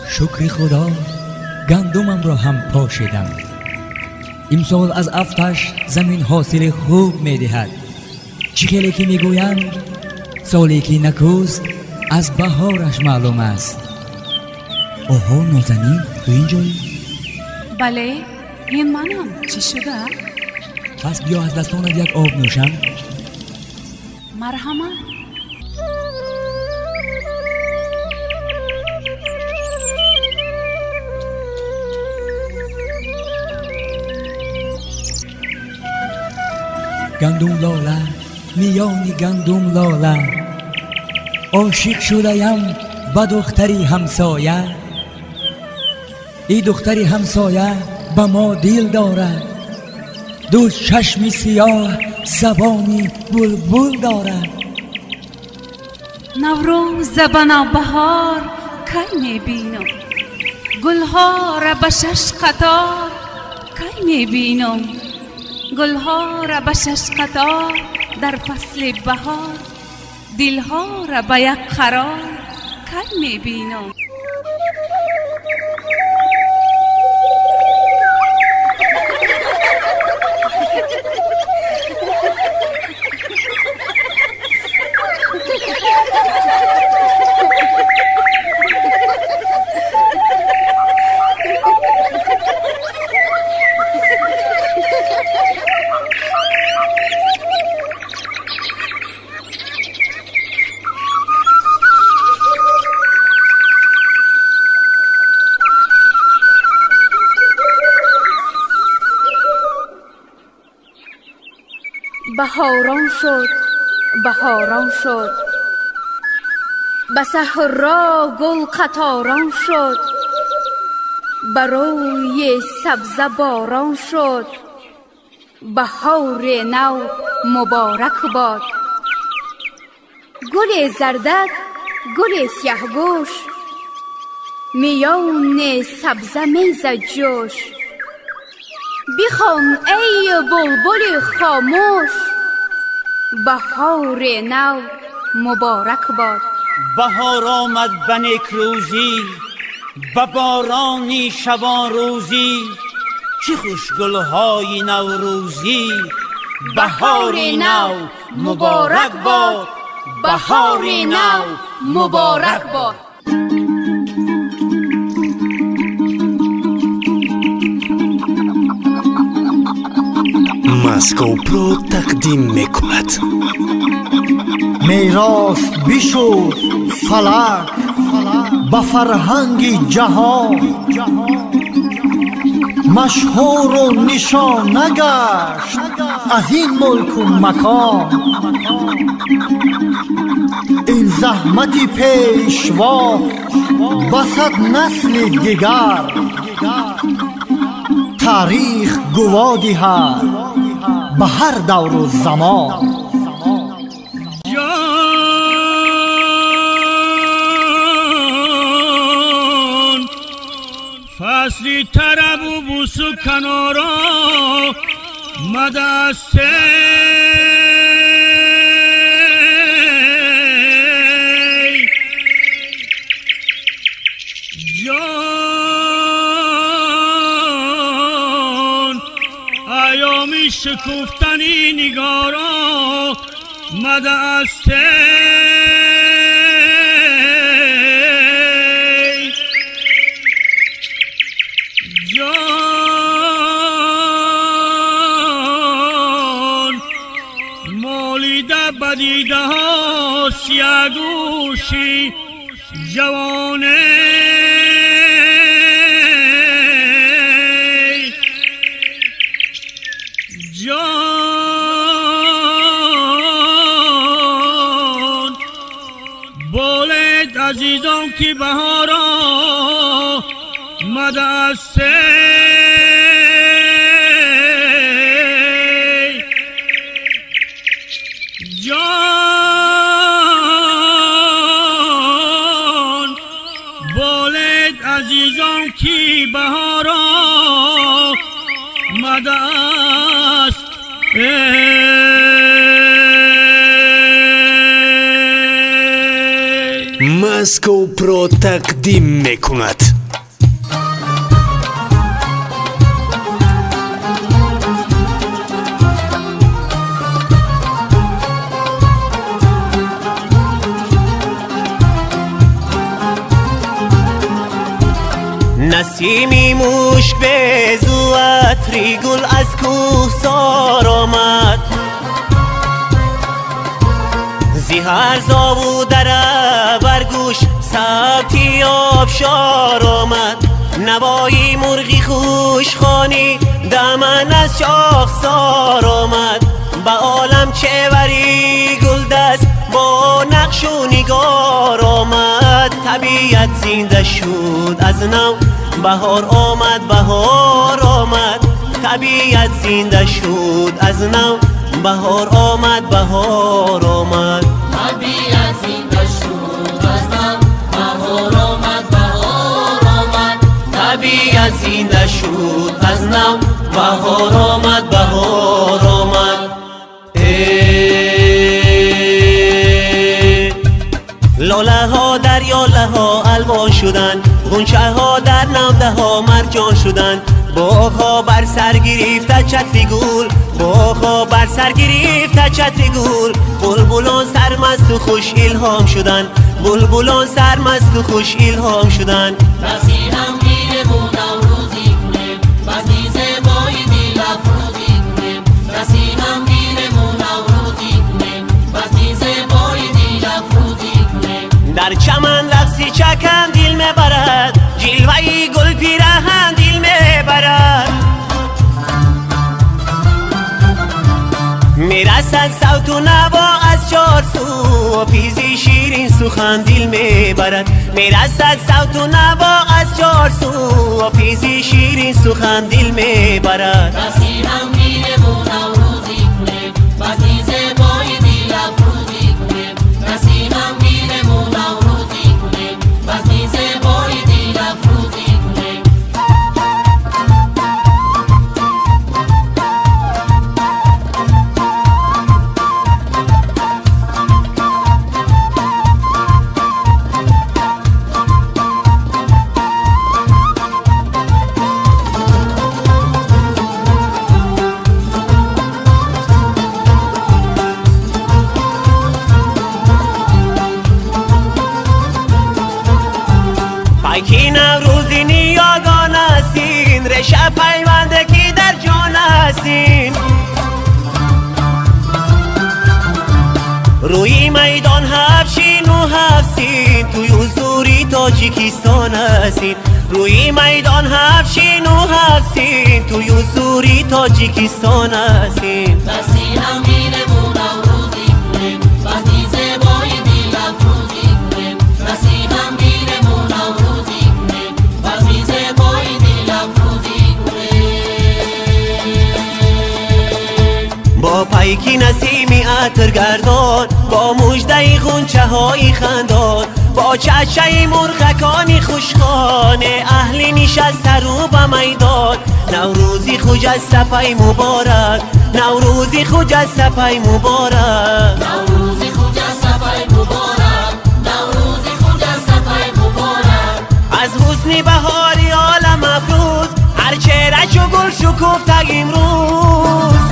شکر خدا گندمم را هم پاشیدم. امسال از افتش زمین حاصل خوب میدهد. چیکلی که میگویند سالی که نکوست از بهارش معلوم است. آها نازنین، تو اینجایی؟ بله، این منم. چی شده؟ پس بیا از دستانت یک آب نوشم. مرحمت. گندم لاله میان گندم لاله، عاشق شده‌ام به دختری همسایه. ای دختری همسایه به ما دل دارد، دو چشم سیاه زبانی بلبل دارد. نوروز بنابهار کی میبینم، گلها را به شش قطار کی میبینم. گلها را به شش قطار در فصل بهار، دلها را به یک قرار کی میبینم. بهاران شد، بهاران شد، به صحرا گل قطاران شد، به روی سبزه باران شد. بهار نو مبارک باد. گل زردک، گل سیاه‌گوش، میان سبزه میزد جوش. بخوان ای بلبل خاموش، بهار نو مبارک باد. بهار آمد به نیکروزی، به بارانی شبان روزی. چه خوش گلهای نوروزی، بهار نو مبارک باد. بهار نو مبارک باد. مسکو پرو تقدیم میکند. میراث بشد فلک به فرهنگ جهان، مشهور و نشانه گشت از این ملک و مکان. این زحمت پیشوا به صد نسل دیگر، تاریخ گواه دهد به هر دور و زمان. فصلی طرب و بوس و کنارا مدسته. جان ایامی شکفتنی نگارا مدسته. جان مالیده بدیده ها سیاه‌گوشی جوانه. جان بولد عزیزان که بهارا مدسته. جان زان کی بهار آمده است ماسکو پرو تقدیم میکند. نسیمی مشک به زو عطری گل از کوهسار آمد، زی هر زاو دره برگوش سبتی آبشار آمد. نوایی مرغی خوشخوانی دمن از شاخسار آمد. به عالم چه وری گل دست با نقش و نگار آمد. طبیعت زنده شد از نو بهار آمد، بهار آمد. طبیعت زنده شد از نو بهار آمد، بهار آمد. طبیعت زنده شد از نو بهار آمد، بهار آمد. طبیعت زنده شد از نو بهار آمد، بهار آمد. لاله ها دریاله ها الوان شدن، غنچه ها در نوده ها مرجان شدن. باغ ها بر سر گرفته چتری گل، باغ ها بر سر گرفته چتری گل. بلبلان سرمست و خوش الهام شدن، بلبلان سرمست و خوش الهام شدن. رسی هم گیرمون نوروزی کنیم، بزی زیبای دل افروزی کنیم. رسی هم گیرمون نوروزی کنیم، بزی زیبای دل افروزی کنیم. در چمن رقصی چکن دل میبرد، جلوه‌ی گل پیرهن دل میبرد. میرسد صوت و نوا از چار سو، پیزی شیرین سخن دل میبرد. میرسد صوت و نوا از چار سو، پیزی شیرین سخن دل میبرد. رسی هم گیرمون نوروزی کنیم، بزی زیبای دل افروزی کنیم. رسی هم گیرمون نوروزی کنیم، بزی زیبای دل افروزی کنیم. پیکی نوروزی نیاگان هستین، رشه پیونده کی در جان هستین. روی میدان هفشین و هفسین، توی حضوری تاجیکستان هستین. روی میدان هفشین و هفسین، توی حضوری تاجیکستان هستین. رسی هم گیرمون نوروزی کنیم، بزی زیبای دل افروزی کنیم. رسی هم گیرمون نوروزی کنیم، بزی زیبای دل افروزی کنیم. با پیکی نسیمی عطر گردان، با مژده غنچه های خندان. با چشم مرغکانی خوشخانه، اهل نشسته رو به میدان. نوروزی خجسته پی مبارک، نوروزی خجسته پی مبارک. نوروزی خجسته پی مبارک، نوروزی خجسته پی مبارک. از حسن بهاری عالم افروز، هر چهره چو گل شکفته امروز.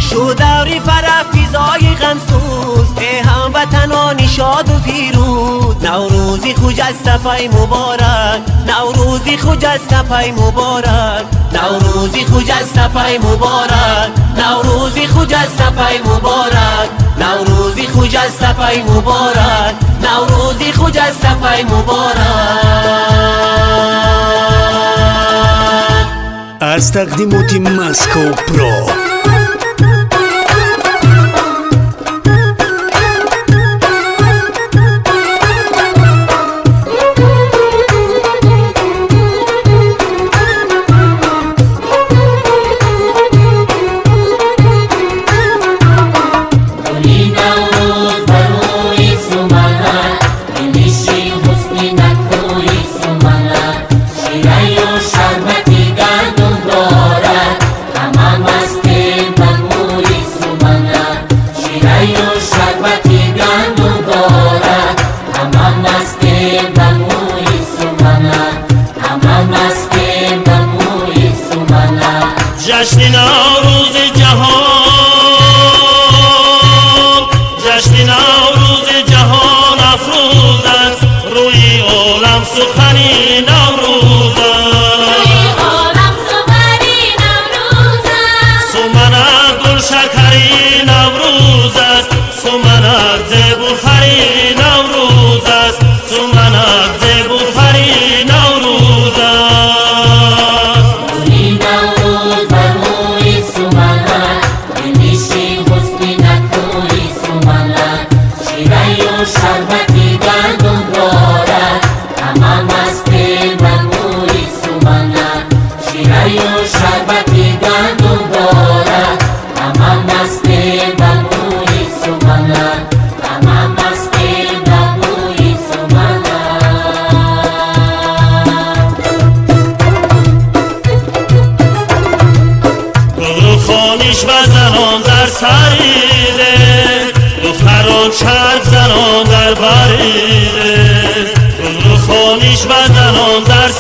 شو دوری فرح فیضای غمسوز، ای هموطنان شاد و پیروز. نوروزی خجسته پی مبارک، نوروزی خجسته پی مبارک. نوروزی خجسته پی مبارک، نوروزی خجسته پی مبارک. نوروزی خجسته پی مبارک، نوروزی خجسته پی مبارک. از تقدیمات ماسکو پرو. نوروز بروی سمنت، نمیشی حسنی نکوی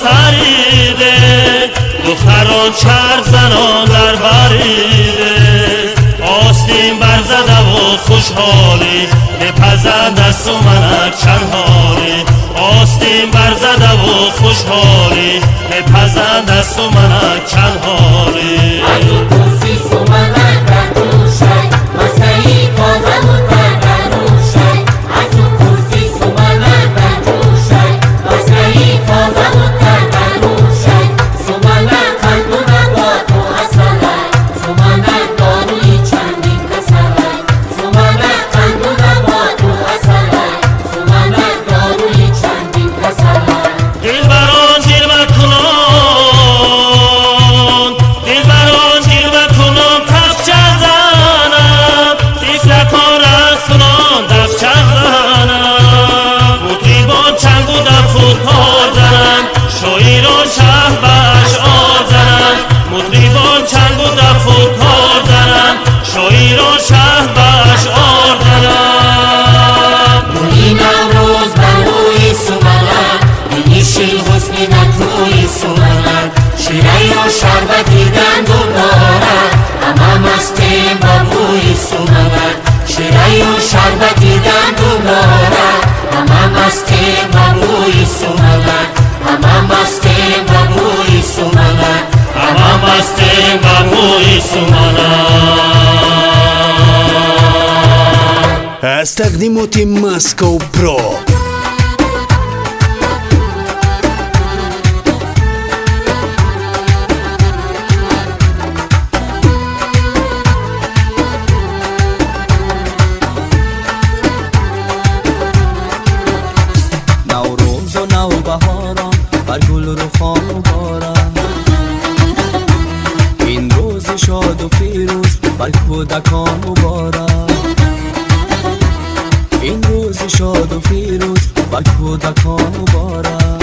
سریده دختران چرخ زنان در بریده آستین برزده و خوشحالی بپزد دست و منک چند حالی آستین برزده و خوشحالی بپزد دست و منک چند حالی از او پرسی سومنک در دوشک مسکهی تازه بود در روشک از او پرسی سومنک در دوشک مسکهی تازه بود در روشک سومنک قند و نبات و اصلک سومنک داروی چندین کسلک سومنک قند و نبات و اصلک سومنک داروی چندین کسلک دلبران جلوه کنان دلبران جلوه کنان تفچه زنم تفلکان رقص کنان دفچه زنم مطریبان چنگ و دف و تار زنم شاعران شهر به اشعار زنم مطریبان چنگ و دف و تار زنم شاعران شهر به اشعار زنم روی نوروز بر روی سومنک بینیشی حسنی نتروی سومنک شیره یا شربتی گندم دارد همه مستیم با بوی سومنک شیره یا شربتی گندم دارد همه مستیم با بوی سومنک همه مستیم با بوی سومنک همه مستیم با بوی سومنک از تقدیمات ماسکو پرو نوروز و نوبهاران بر گل رخان و باران این روز شاد و فیروز بر کودکان مبارک این روز شاد و فیروز بر کودکان مبارک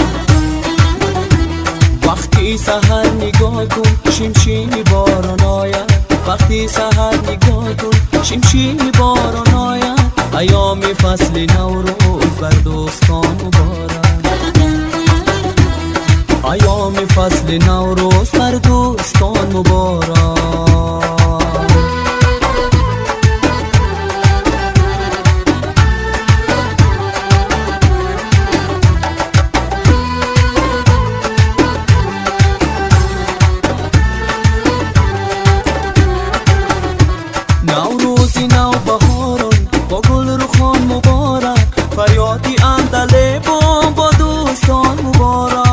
وقتی سحر نگاه کن شمشیر باران آید وقتی سحر نگاه کن شمشیر باران آید ایام فصل نوروز بر دوستان مبارک ایام فصل نوروز بر دوستان مبارک نوروزی نوبهاران با گل رخان مبارک فریادی اندل با دوستان مبارک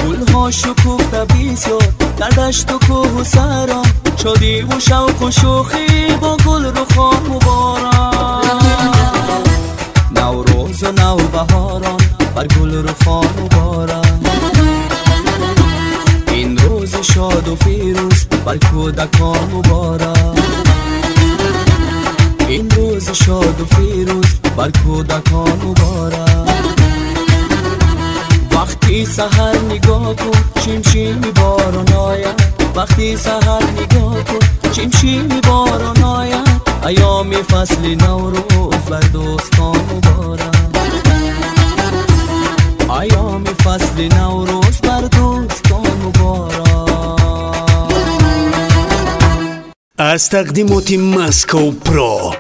گلها شکفته بسیار در دشت و کوه و سرا شادی و شوق و شوخی با گل رخان مبارک نوروز و نوبهاران بر گل رخان مبارک این روز شاد و فیروز بر کودکان مبارک این روز شاد و فیروز بر کودکان مبارک وقتی سحر نگاه کن شمشیر باران آید وقتی سحر نگاه کن شمشیر باران آید ایام فصل نوروز بر دوستان مبارک ایام فصل نوروز بر دوستان مبارک از تقدیمات ماسکو پرو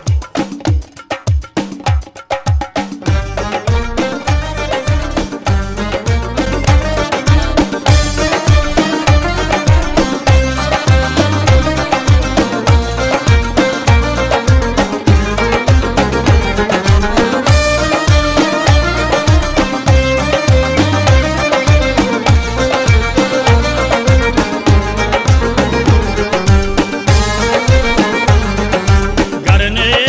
گرنه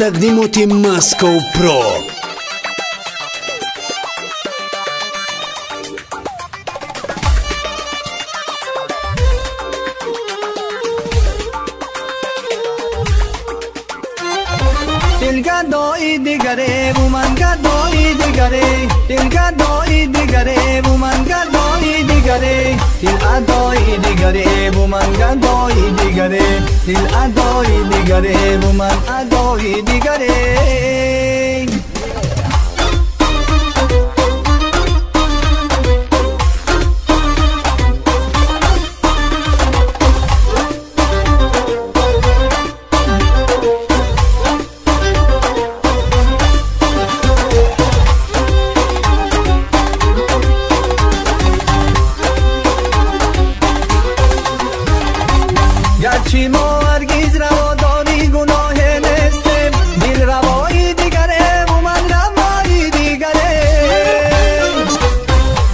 تقدیمات مسکو پرو. دلگدایی دیگره بومن گدایی دیگره دلگدایی دیگره بومن گدایی دیگره دل ادایی دیگره بومن گدایی دیگره دل ادایی دیگره بومن ادایی دیگره گرچه ما هرگز رواداری گناه نستیم دل روایی دیگره و من روایی دیگره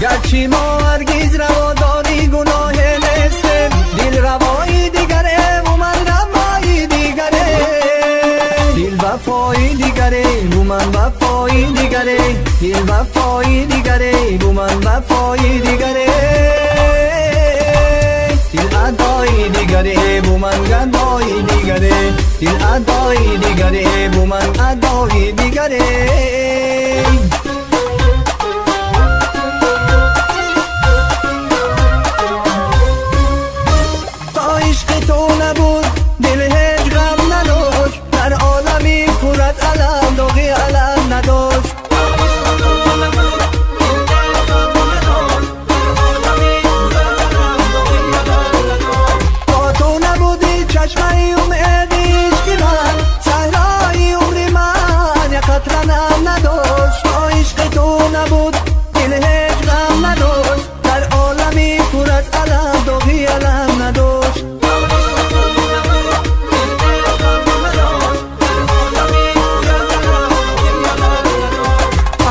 گرچه ما هرگز رواداری گناه نستیم دل روایی دیگره و من روایی دیگره دل وفایی دیگره و من وفایی دیگره دل وفایی دیگره و من وفایی دیگره دل ادایی دیگره بومن گدایی دیگره دل ادایی دیگره بومن ادایی دیگره تا عشق تو نبود دل هیچ غم نداشت در عالمی پر از علم داغی علم نداشت چشمه امیدیش که من صحرای عمر من یک قطرنم نداشت تا عشق تو نبود دل هیچ غم نداشت در عالمی پر از علم داغی علم نداشت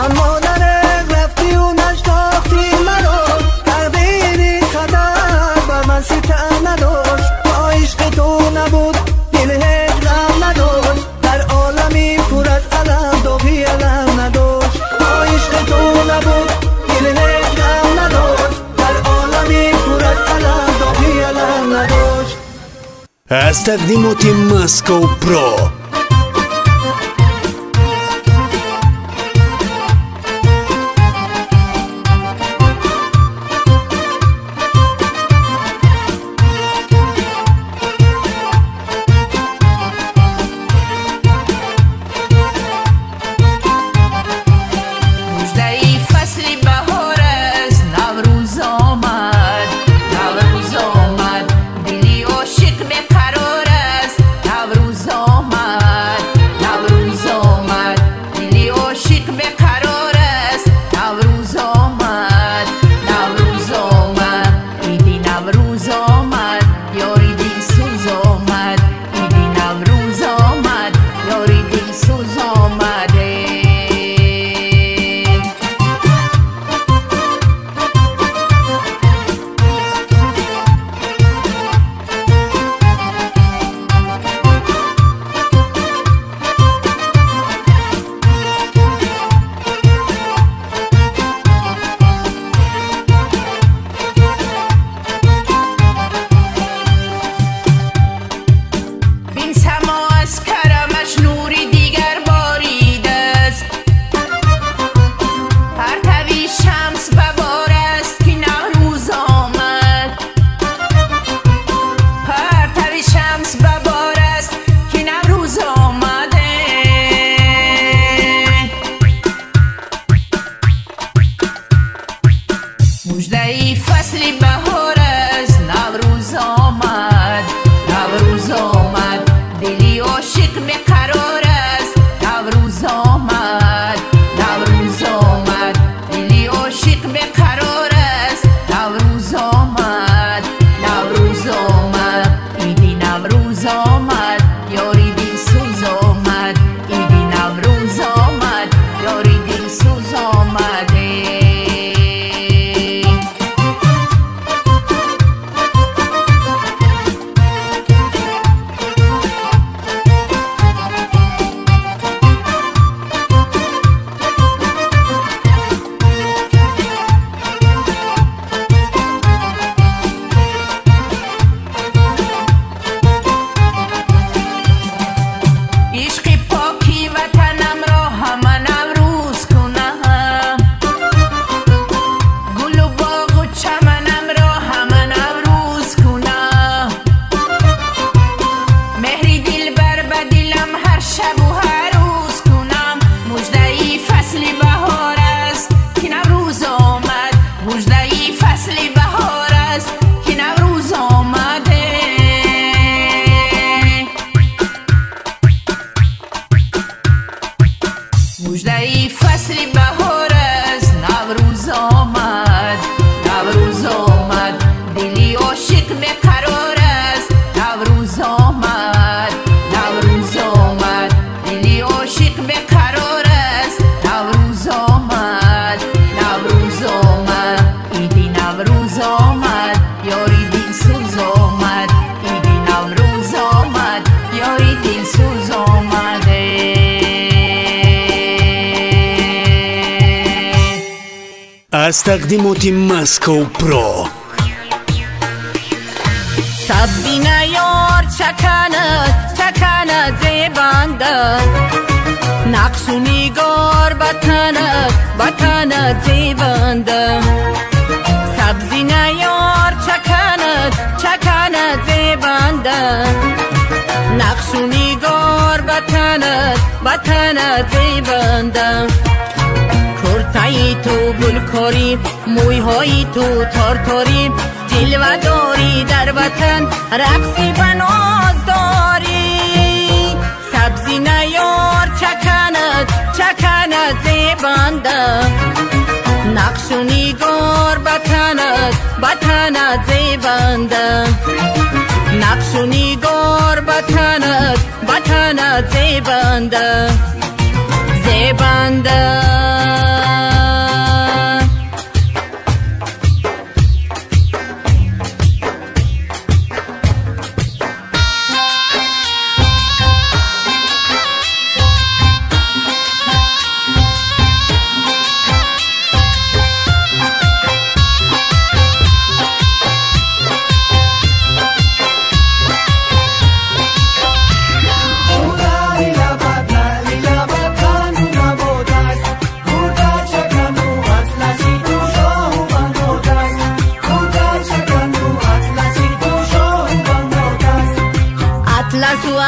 اما در رفتی و نشتاختی مرا تقدیری خطر بر من ستم نداشت تا عشق تو نبود دل هیچ غم نداشت در عالمی پر از علم داغی علم نداشت تا عشق تو نبود دل هیچ غم نداشت در عالمی پر از علم داغی علم نداشت. از تقدیمات مسکو پرو. دلی عاشق به قرار است نوروز آمد از تقدیمات مسکو پرو. سبزی نیار چکند زیبنده، نقش و نگار بتند زیبنده. سبزی نیار چکند زیبنده، نقش و نگار بتند زیبنده. کرتای تو گلکاری، مویهای تو تارتاری، جلوه داری در وطن، رقصی بناز داری. سبزی نیار چکند زیبنده، نقش و نگار بتند زیبنده. نقش و نگار بتند زیبنده. زیبنده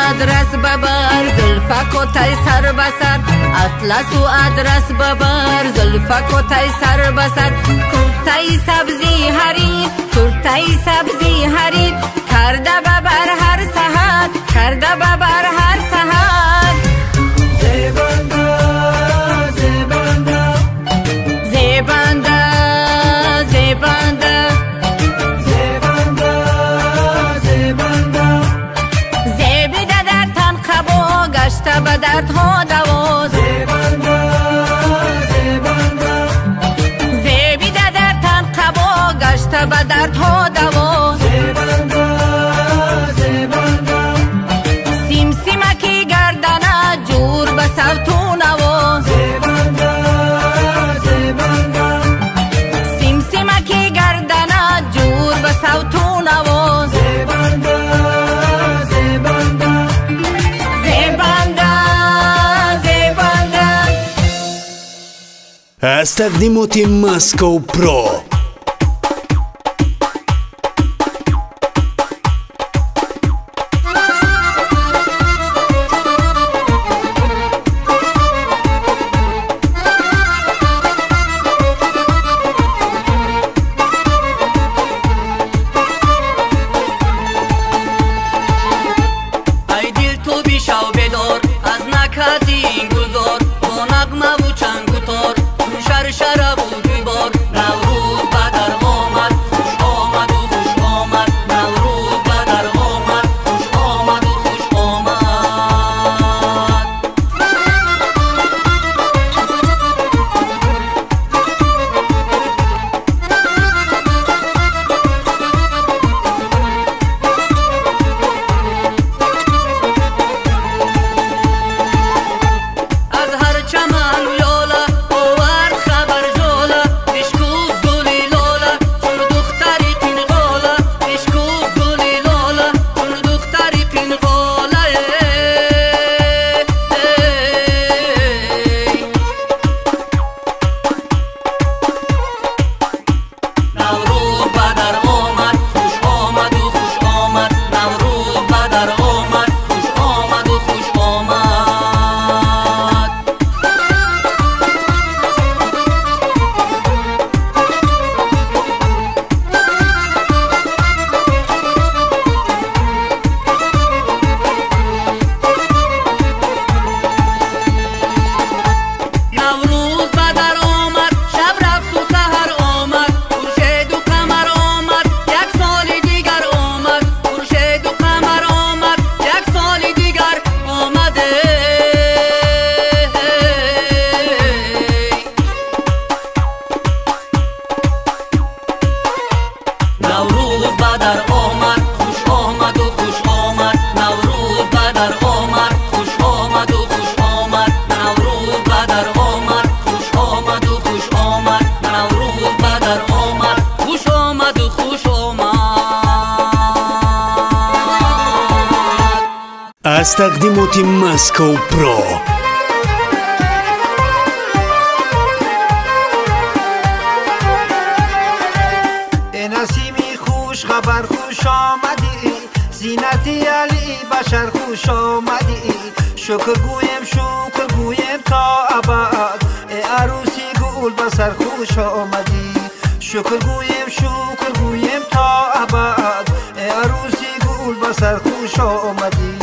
آدرس ببر زلفک و تای سر بسر، اطلس و آدرس ببر زلفک و تای سر بسر. کرتای سبزی حریر کرده ببر هر سحر، کرده ببر هر سحر. زیبنده زیبنده زیبنده گشته به دردها دوا. زیبیده در تن قبا گشته به دردها دوا. سیمسیمکی گردنه جور به سوتو نوا. سیمسیمکی گردنه جور به سوتو نوا. از تقدیمات مسکو پرو. ای دل تو بیشو بدار از نکهت این گلزار، با نغمه و چنگ و تار شرشره و دیوار. نوروز از تقدیمات مسکو پرو. نسیمی خوش خبر خوش آمدی، زینتی علی بشر خوش آمدی. شکر گویم تا ابد، ای عروسی گل بسر خوش آمدی. شکر گویم تا ابد، ای عروسی گل بسر خوش آمدی.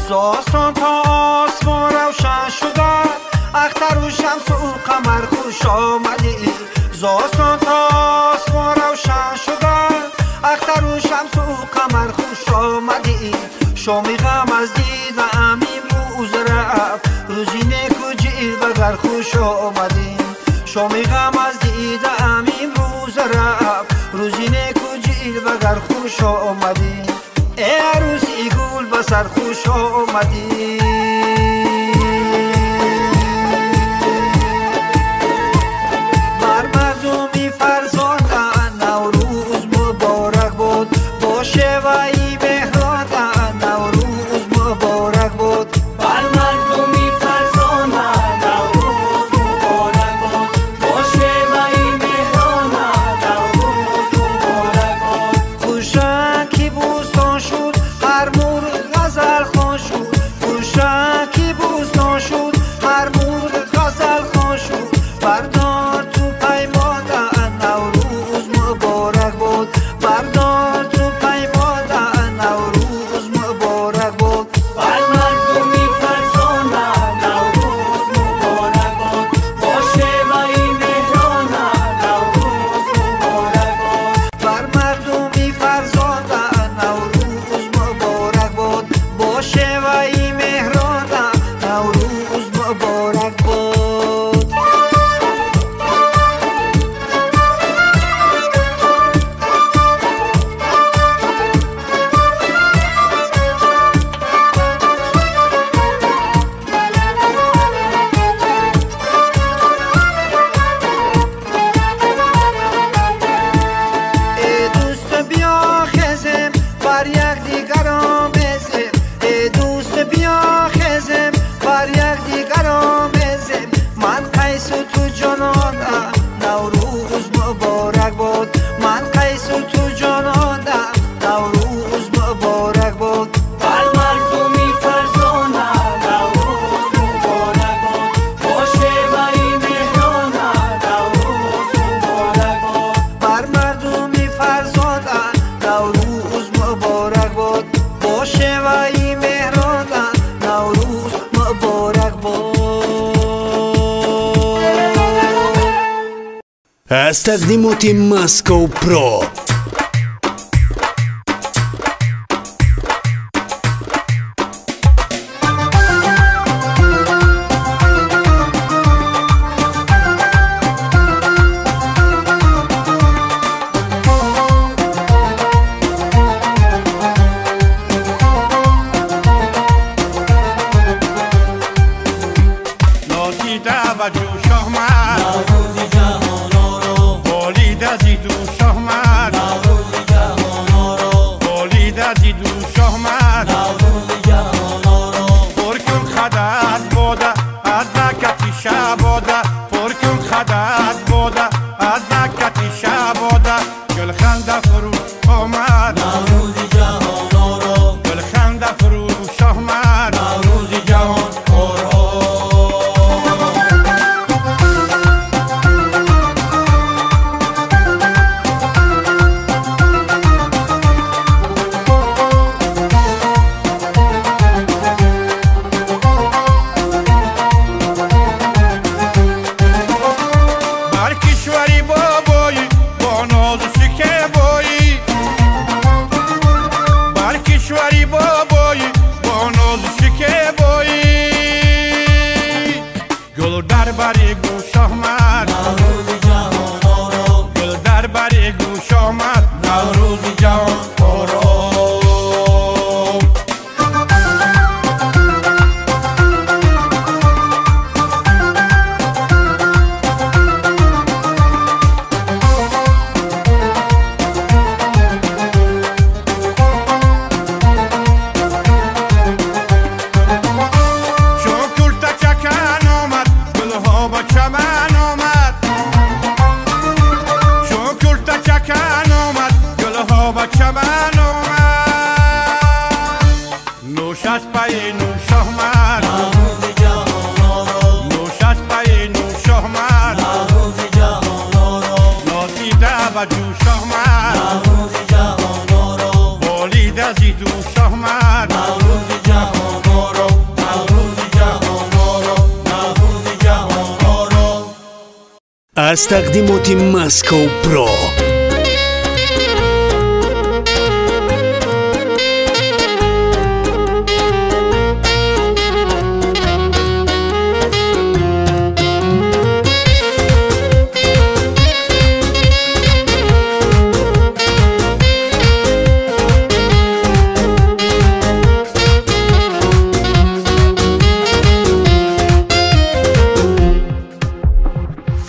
زاستان تا آسمان روشن شده، اختر و شمس و قمر خوش آمدی. زاستان تا آسمان روشن شده، اختر و شمس و قمر خوش آمدی. شامی غم از دیدم امروز رفت، روزی نیکو جیر بگر خوش آمدی. شامی غم از دیدم امروز رفت، روزی نیکو جیر بگر خوش آمدی. ای عروسی گل بسر خوش آمدی. بر مردمی فرزندن نوروز مبارک بود، با شیوهی مهرانن نوروز مبارک بود. بر مردمی فرزندن نوروز مبارک بود، با شیوهی مهرانن نوروز مبارک بود. خوشن کی بوستان شد، هر مرغ غزل خوان شد. خوشن کی بوستان شد، هر مرغ غزل خوان شد. بردار تو پیمانه نوروز مبارک بود، بردار تو پیمانه نوروز مبارک بود. بر مردمی فرزانه نوروز مبارک بود، با شیوهی مهرانه نوروز مبارک بود. بر مردمی فرزانه نوروز مبارک بود، با شیوهی مهرانه نوروز مبارک بود. ای دوست بیا خزم بر یک دیگر آمیزم، ای دوست بیا خزم بر یک دیگر آمیزم. من قیس و تو جانان نوروز مبارک بود، من قیس و تو جانان نوروز مبارک بود. بر مردمی فرزانه نوروز مبارک بود، با شیوهی مهرانه نوروز مبارک بود. بر مردمی فرزانه نوروز مبارک بود، با شیوهی مهرانه نوروز مبارک بود. از تقدیمات مسکو پرو. نازیده و جوش آمد، نوروز جهان رو بالید از دوش آمد. نوروز جهان رو بالید از دوش آمد. نوروز جهان رو پر کن خدت باده از نکتی شباده، پر کن خدت باده از نکتی شباده. گلخنده فروش آمد، نوروز جهان رو گلخنده فروش آمد. نوروز جهان از تقدیمات مسکو پرو.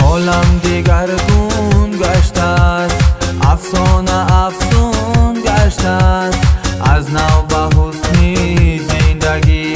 عالم دیگرگون گشته است، افسانه افسون گشته است. از نو به حسنی زندگی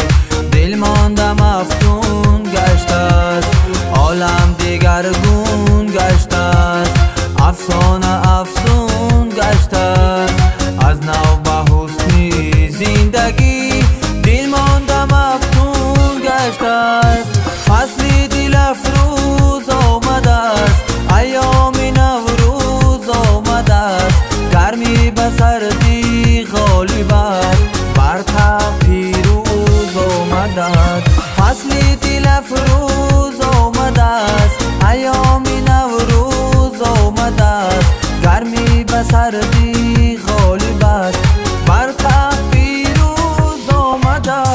دل مانده مفتون گشته است. عالم دیگرگون گشته است، افسانه افسون گشته است. از نو به حسنی زندگی دل مانده مفتون گشته است. فصل دل افروز آمده است، ایام نوروز آمده است. گرمی به سردی غالب است، برتر پیروز آمده است. فصل دل افروز آمده است، ایام نوروز آمده است. گرمی به سردی غالب است، برتر پیروز آمده است.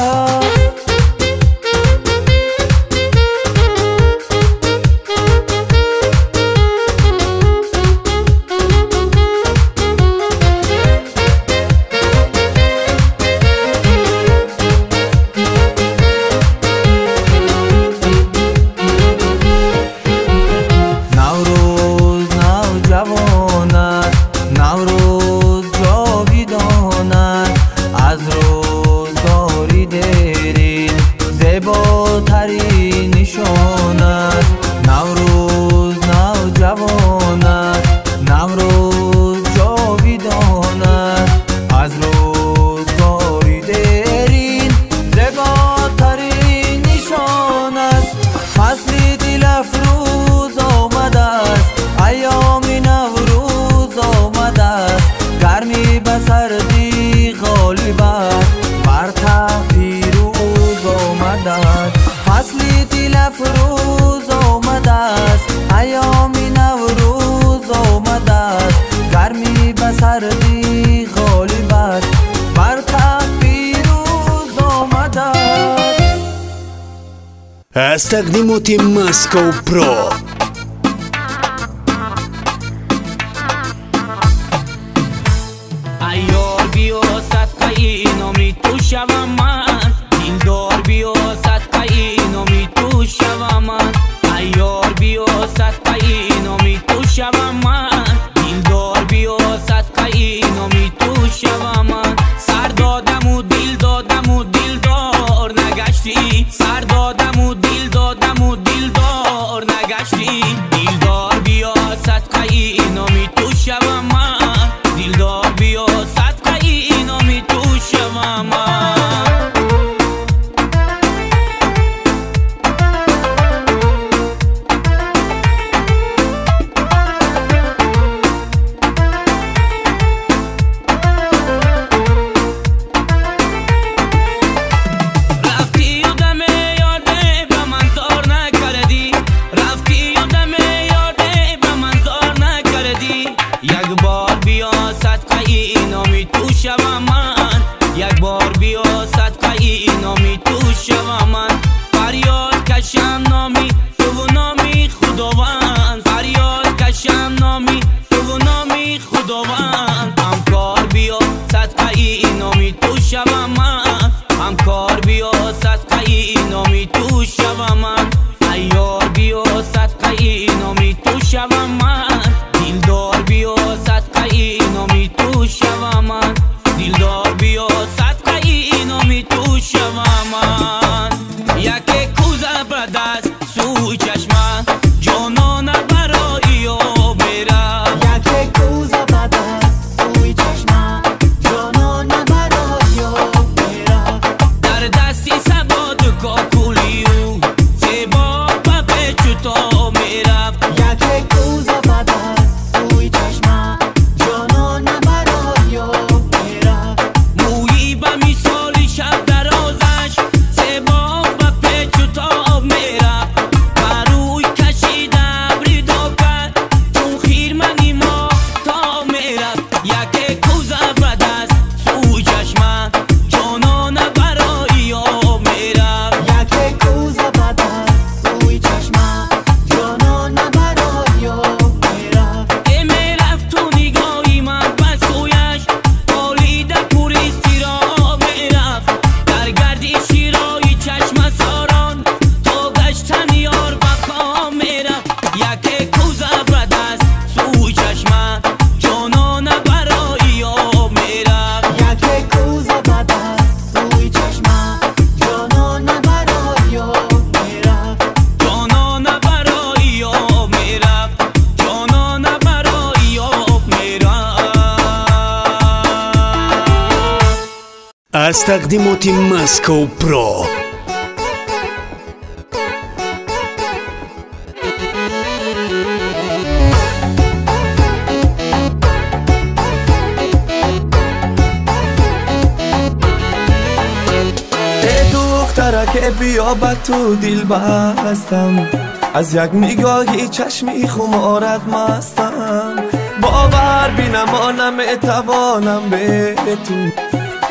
نوروز جاویدان است، از روزگاری دیرین زیباترین نشان است. نوروز نوجوان است، نوروز جاویدان است. از روزگاری دیرین زیباترین نشان است. فصل دل افروز آمده است، ایام نوروز آمده است. گرمی به سردی غالب است، برتر پیروز آمده است. فصل دل افروز آمده است، ایام نوروز آمده است. گرمی به سردی غالب است، برتر پیروز آمده است. از تقدیمات مسکو پرو. ایار بیا صدقه نامی تو شوم من، دیلدار بیا صدقه نامی تو شوم من. ایار بیا صدقه نامی تو شوم من، دیلدار بیا صدقه نامی تو شوم من. سر دادم و دل دادم و دلدار نگشتی، سر دادم و دل دادم و دلدار نگشتی. دیلدار بیا صدقه نامی تو شوم من، دیلدار بیا صدقه نامی تو شوم من. رفتی و دم یاده به من زار نکردی، رفتی و دم یاده به من زار نکردی. یک بار بیا صدقه نامی تو شوم من، یک بار بیا صدقه نامی تو شوم من. فریاد کشم نامی تو و نامی خداوند، فریاد کشم نامی تو و نامی خداوند. همکار بیا صدقه نامی تو شوم من، همکار بیا صدقه نامی تو شوم من. ایار بیا صدقه نامی تو شوم من، دیلدار بیا صدقه نامی تو شوم من. دیلدار بیا صدقه نامی تو شوم من. یک کوزه به دست سوی چشمه جانانه برای یا میره. یک کوزه به دست سوی چشمه جانانه برای یا میره. در دستی سباد کاکولیو زیبا به تقدیمات ماسکو پرو. که بیا با تو دل بستم، از یک نگاهی چشمی خمارت مستم. باور بی نمیتوانم به تو،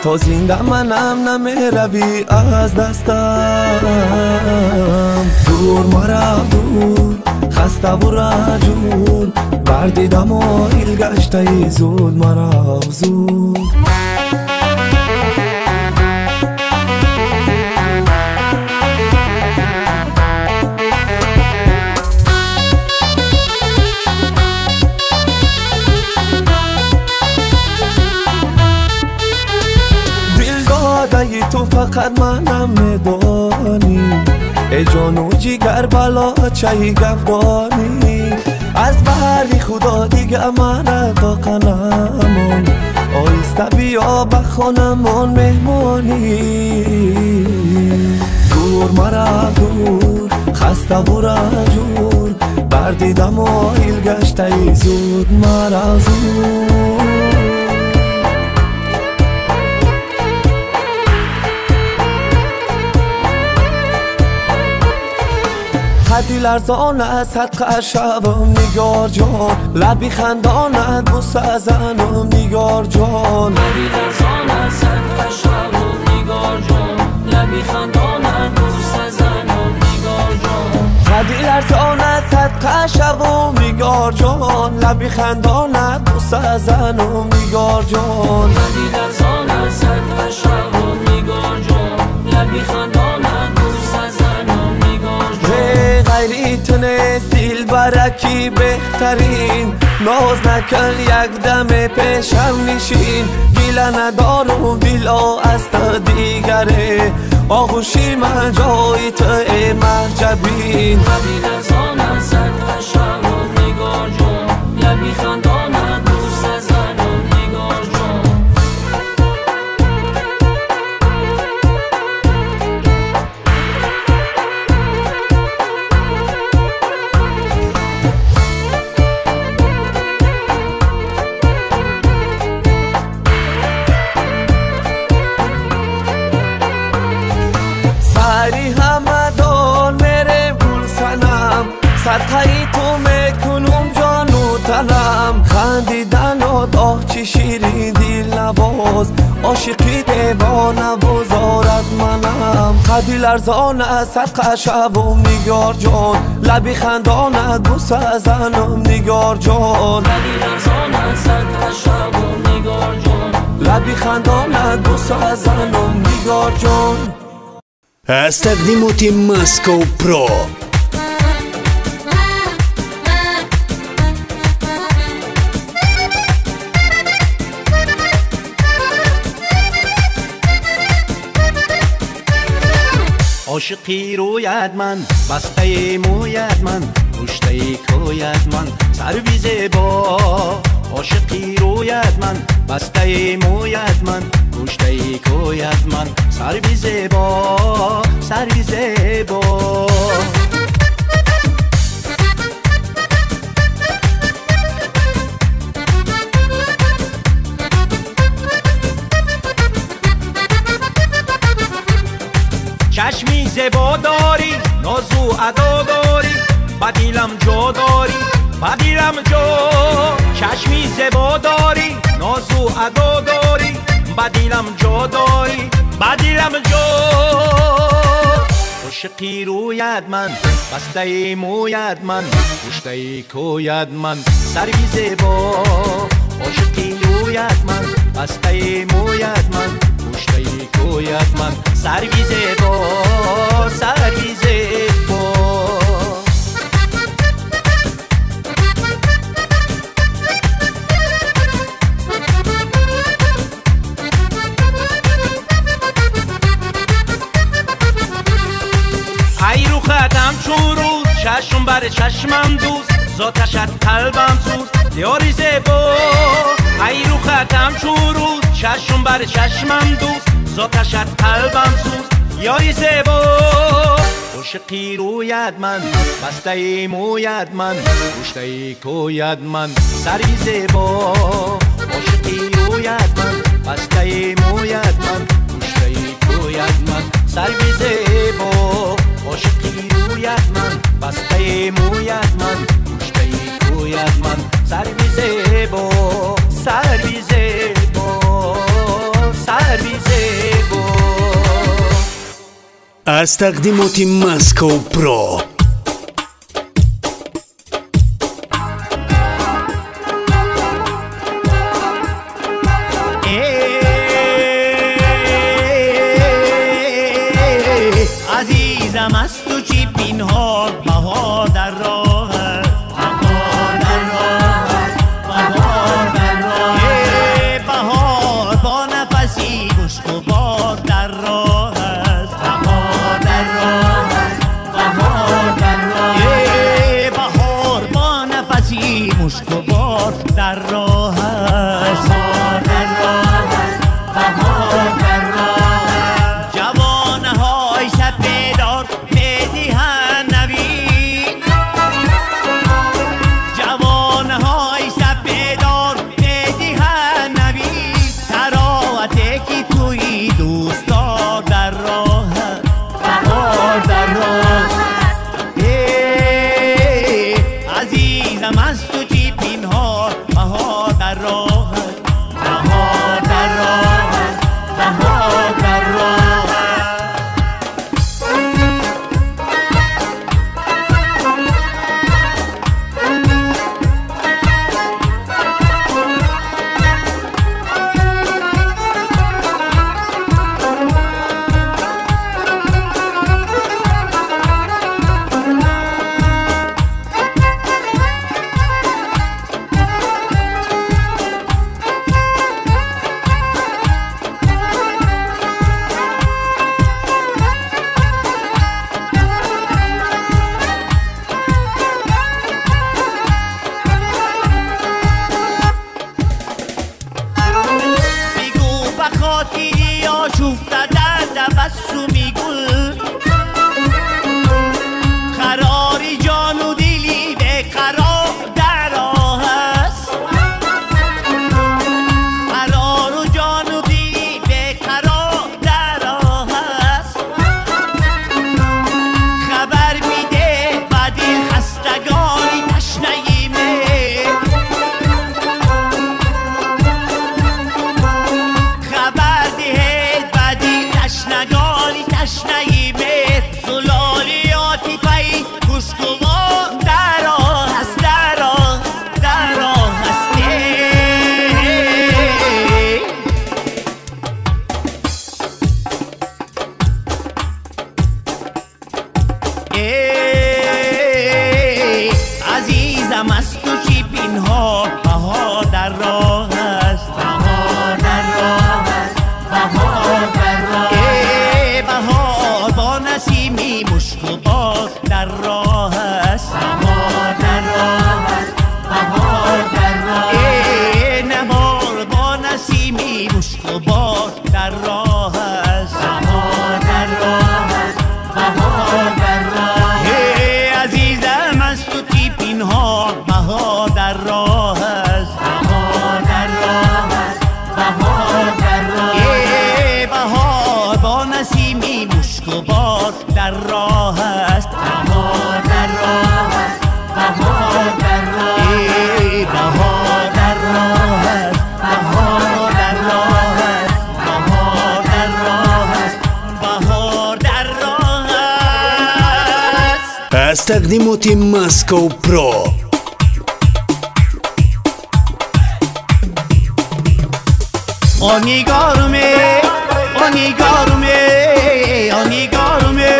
تا زنده منم نمیروی از دستم. دور مرا دور، خسته و رنجور، بردیدم و ایل گشته زود مرا زود. تو فقط منم میدانی، ای جان و جگر بلا چای گفدانی. از بحری خدا دیگه من طاقه نمون، آیسته بیا بخانمون مهمانی. دور مرا دور، خسته و رنجور، بردیدم و ایل گشته زود مرا زود. حدی لرزانت صدقه شوم نگار جان، لبی خندانت بوسه زنم نگار جان. حدی لرزانت صدقه شوم نگار جان، لبی خندانت بوسه زنم نگار جان. حدی لرزانت صدقه شوم نگار جان، لبی خندانت بوسه زنم نگار جان. حدی لرزانت صدقه شوم نگار جان، لبی خندانت بوسه زنم نگار جان. غیری تنست دل برکی بهترین، ناز نکن یک دم پیشم نشین. گیله ندارم دلا است دیگره، آغوشی من جای تو محجبین. حدی لرزانت صدقه شوم نگار جان، لبی خندانت بوسه زنم نگار جان. سری همدان میره گل سنم، صدقه تو میکنم جان و تنم. خندیدن و داه چی شیرین دل نواز، عاشقی دیوانه و زارت منم. حدی لرزانت صدقه شوم نگار جان، لبی خندانت بوسه زنم نگار جان. حدی لرزانت صدقه شوم نگار جان، لبی خندانت بوسه زنم نگار جان. از تقدیمات ماسکو پرو. عاشقی روید من، بسته موید من، پشته کوید من، سرویز با. عاشقی روید من، بسته موید من، پشته کوید من، سرویز با، سرویز با. چشمی زیبا داری، نازو ادا داری، بدیلم جا داری، بدیلم جا. چشمی زیبا داری، نازو ادا داری، بدیلم جا داری، بدیلم جا. عاشقی روید من، بسته موید من، پشته کوید من، سرویز با. عاشقی روید من، بسته موید من، پشته کوید من، سرویز با، سرویز با. ای رو خطم چون روز، چشم بر چشمم دوست، ذاتشت قلبم سوز دیاری زیبا. ای رو خطم چون روز، چشم بر چشمم دوست، زاتشت قلبم سوز یاری زیبا عاشقی روید من بسته موید من گوشته کوید من سری زیبا عاشقی روید من بسته موید من گوشته کوید من سری زیبا عاشقی روید من بسته موید من گوشته کوید من سری زیبا سری زیبا سری زیبا. از تقدیمات ماسکو پرو. عزیزم از تو چی پینها بهار در راه بهار در راه بهار در راه بهار با نفسی گشت و بار در راه بهار در راه بهار در راه بهار با نفسی مشک و بار در راه بهار در راه بهار در راه جوانهای سپیدار میدهند نوید جوانهای سپیدار میدهند نوید تراوته که توی دوست دار در راه بهار در راه عزیزم از تو چی پینهار بهار در راه بهار در راه بهار در راه خاطری آشفته در تبسمی گل قراری جان و دلی بیقرار در راه است قرار و جان و دلی بیقرار در راه است خبر میده بدی خستگانی تشنگی می تشنگانی تشنگی به زلالیاتی پایی گشتوار در راه هست در راه در راه هست عزیزم از تو چی پینها بهار در راه هست بهار در راه هست بهار در راه بهار با نسیمی مشک و بار در راه است بهار در راه است بهار در راه نهار با نسیمی مشک و بار در راه است بهار در راه است بهار در راه عزیزم از تو تی پینها بهار در راه است بهار در راه است بهار در راه بهار با نسیمی مشک و بار در راه است بهار در راه است بهار در راه بهار در راه است بهار در راه است بهار در راه است بهار در راه است. از تقدیمات ماسکو پرو. آنیگارمه آنیگارمه آنیگارمه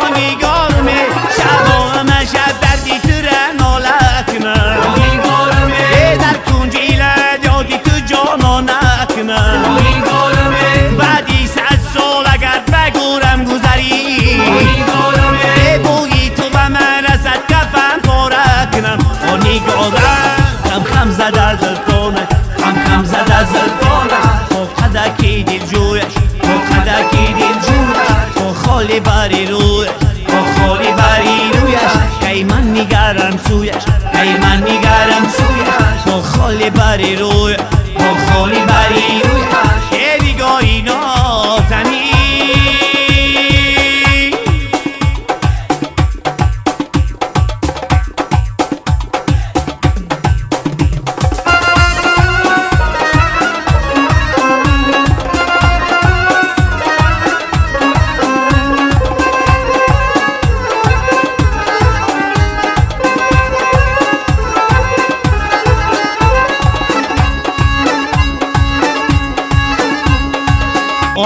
آنیگارمه شبامه شب دردی تره نالکنه آنیگارمه در کنج ایلد یادی تو جانانکنه آنیگارمه بعدی 100 سال اگر بگورم گذری آنیگارمه بویی تو به من ازد کفن پاره کنم آنیگارم خم زده زلفانه خم زده زلفانه خب حدکی دل جویش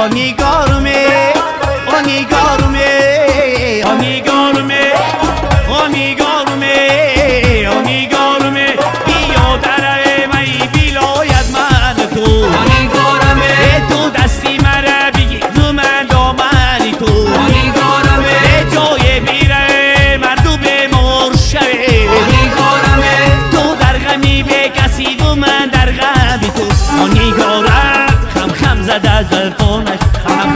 آنیگارمه آنیگارمه آنیگارمه آنیگارمه آنیگارمه بیا در می بیلاید من تو آنیگارمه تو دستی مرا بگی تو من دامنی تو آنیگارمه جای بیره مردو به مرشه آنیگارمه تو در غمی به کسی و من در غمی تو آنیگارم خم زده زلفانش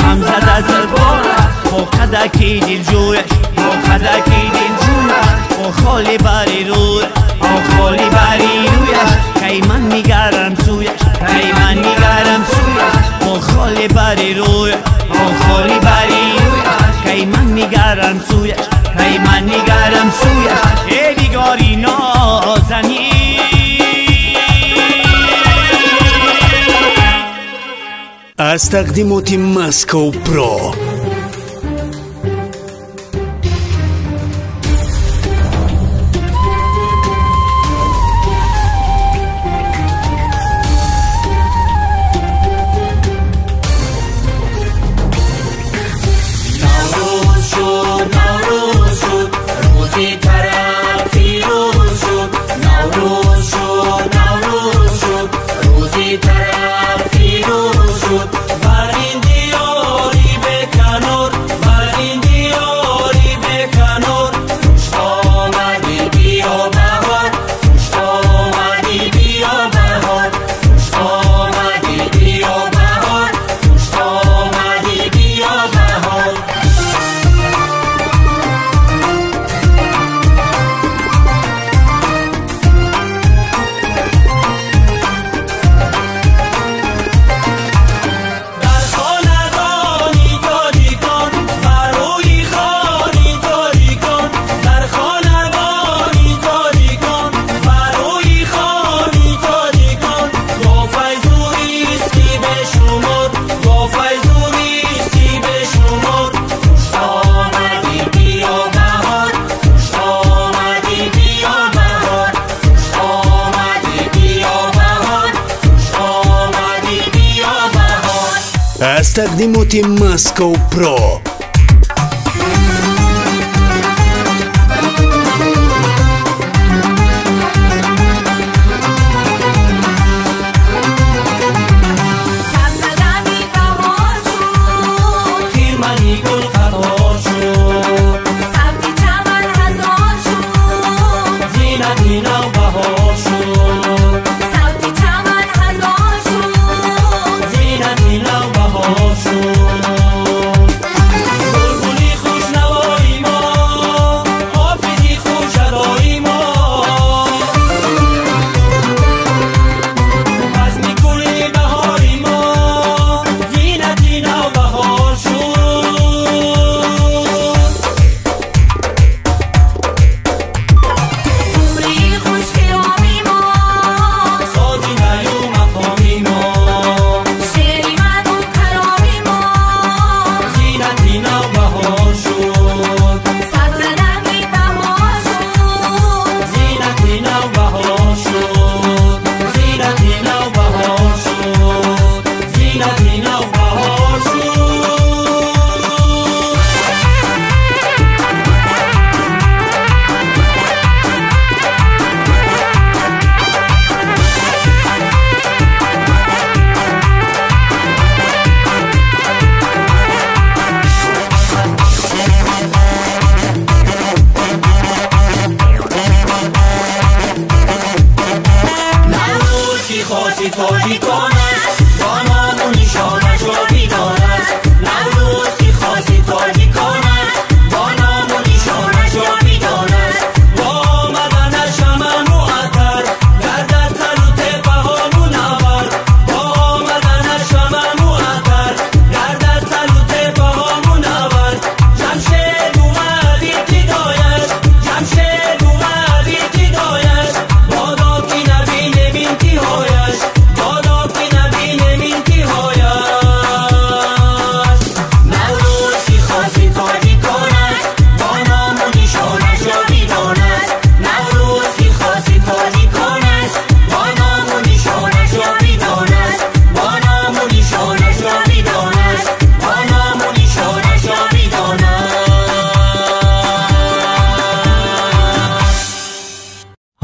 خم زده زلفانش با خدکی دل جویش با خدکی دل جویش با خالی بری رویش با خالی بری رویش که من میگرم سویش که من میگرم سویش با خالی بری رویش با خالی بری رویش که من میگرم سویش که من میگرم سویش ای بیگاری نازنی از تقدیمات مسکو پرو از تقدیمات مسکو پرو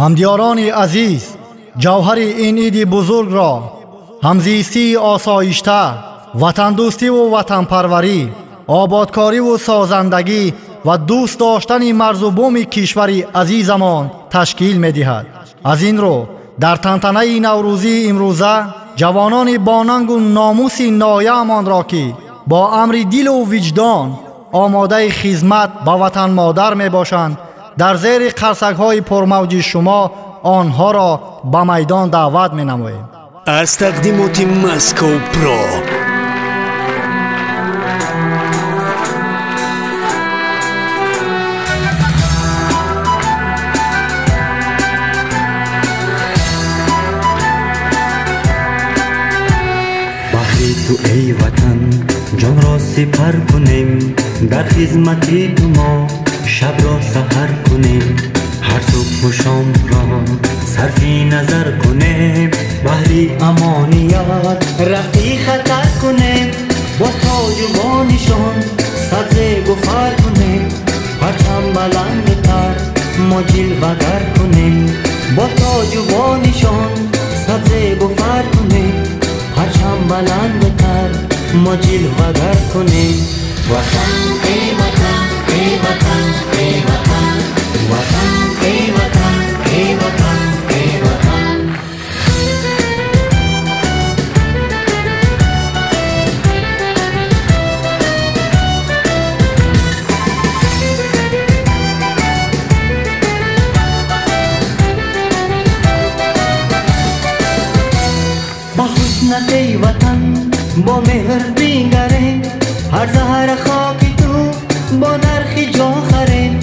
همدیاران عزیز، جوهر این عید بزرگ را همزیستی آسایشته، وطن دوستی و وطن پروری، آبادکاری و سازندگی و دوست داشتن مرز و بوم کشور عزیزمان تشکیل می دهد. از این رو در تنتنه نوروزی امروزه جوانان باننگ و ناموس نایه‌مان را که با امر دل و وجدان آماده خدمت به وطن مادر می باشند، در زیر قرصک‌های پرموج شما آنها را به میدان دعوت می نماییم. از تقدیمات مسکو پرو. تو ای وطن جان را سپر کنیم، در خدمت تو ما شب را سحر کنیم، هر صبح و شام را صرفی نظر کنیم، بحری امانیت رفتی خطر کنیم، با تاج و با نشان سبزه گفر کنیم، پرچم بلندتر ما جلوه‌گر کنیم، با تاج و با نشان سبزه گفر کنیم، پرچم بلندتر ما جلوه‌گر کنیم. وطن ای وطن ای وطن ای وطن، وطن ای وطن ای وطن ای وطن. با حسنت ای وطن با مهر بینگریم، هر زهر خاکی تو با نرخی جا خریم،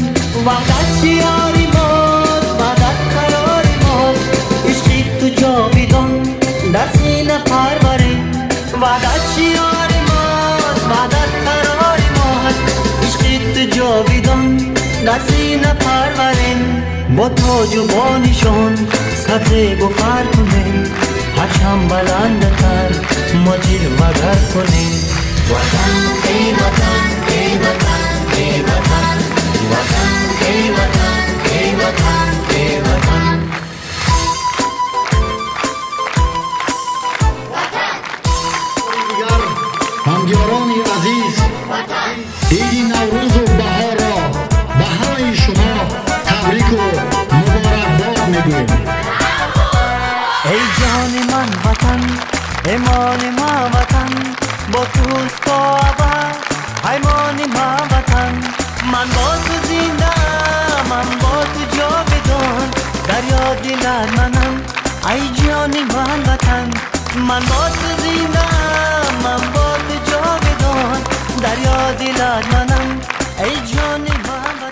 وعدت شیاری ماست وعدت قراری ماست، عشقی تو جاویدان در سینه پروریم، وعدت شیاری ماست وعدت قراری ماست، عشقی تو جاویدان در سینه پروریم، با تاج و با نشان سبزه گفر کنیم، پرچم بلندتر ما جلوه‌گر کنیم. وطن ای وطن ای وطن ای وطن، وطن ای وطن ای وطن ای وطن. همدیاران عزیز، عید نوروز و بهار را به همه شما تبریک و مبارکباد میگوییم. ای جان من وطن، ایمان من وطن، با توست تا ابد پیمان من وطن، من با تو زنده من با تو جاودان، دریا دل منم ای جان من وطن، من با تو زنده من با تو جاودان، دریا دل منم ای جان من وطن.